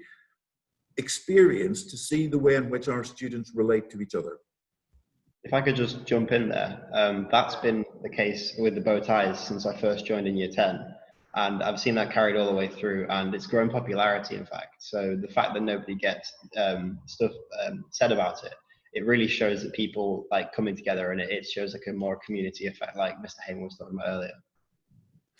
experience to see the way in which our students relate to each other. If I could just jump in there, that's been the case with the bow ties since I first joined in year 10. And I've seen that carried all the way through, and it's grown popularity, in fact. So the fact that nobody gets stuff said about it, it really shows that people like coming together, and it shows like a more community effect, like Mr. Hayman was talking about earlier.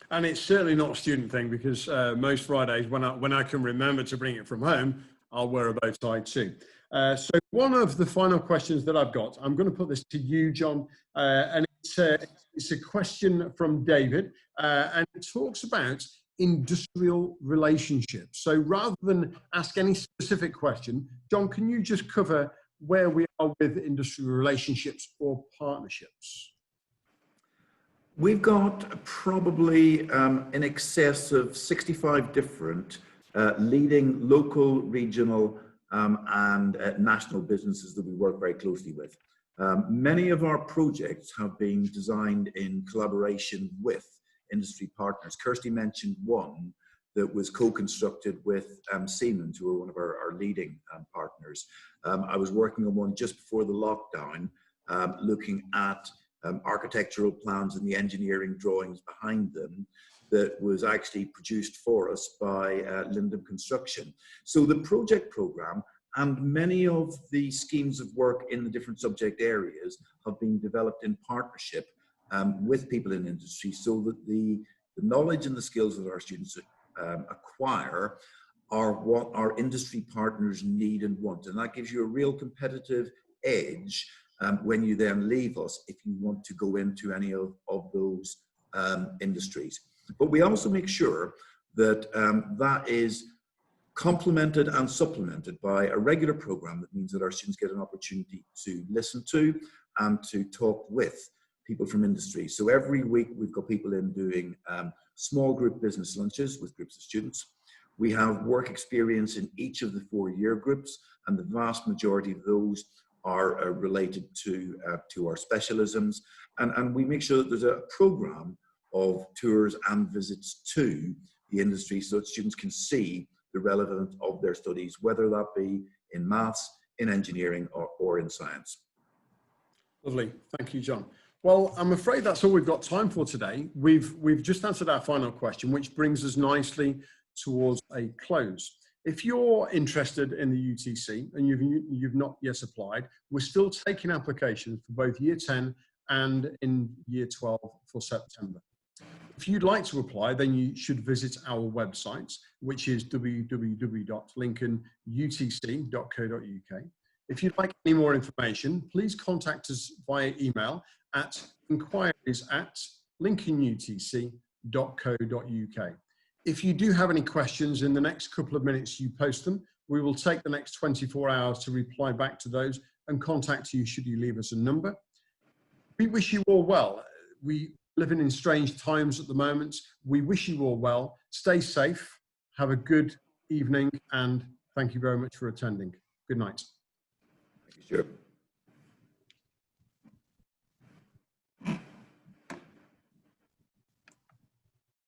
And it's certainly not a student thing, because most Fridays, when I can remember to bring it from home, I'll wear a bow tie too. So one of the final questions that I've got, I'm going to put this to you, John, and it's a question from David, and it talks about industrial relationships. So rather than ask any specific question, John, can you just cover where we are with industrial relationships or partnerships? We've got probably in excess of 65 different leading local, regional, and national businesses that we work very closely with. Many of our projects have been designed in collaboration with industry partners. Kirsty mentioned one that was co-constructed with Siemens, who are one of our leading partners. I was working on one just before the lockdown, looking at architectural plans and the engineering drawings behind them that was actually produced for us by Lindem Construction. So the project program and many of the schemes of work in the different subject areas have been developed in partnership with people in industry, so that the knowledge and the skills that our students acquire are what our industry partners need and want. And that gives you a real competitive edge when you then leave us, if you want to go into any of those industries. But we also make sure that that is complemented and supplemented by a regular program that means that our students get an opportunity to listen to and to talk with people from industry. So every week we've got people in doing small group business lunches with groups of students. We have work experience in each of the 4 year groups, and the vast majority of those are related to our specialisms. And we make sure that there's a program of tours and visits to the industry so that students can see the relevance of their studies, whether that be in maths, in engineering, or in science. Lovely, thank you, John. Well, I'm afraid that's all we've got time for today. We've just answered our final question, which brings us nicely towards a close. If you're interested in the UTC and you've not yet applied, we're still taking applications for both Year 10 and in Year 12 for September. If you'd like to apply, then you should visit our website, which is www.lincolnutc.co.uk. If you'd like any more information, please contact us via email at inquiries@lincolnutc.co.uk. If you do have any questions, in the next couple of minutes you post them. We will take the next 24 hours to reply back to those and contact you should you leave us a number. We wish you all well. We living in strange times at the moment. We wish you all well. Stay safe. Have a good evening, and thank you very much for attending. Good night. Thank you, Stuart.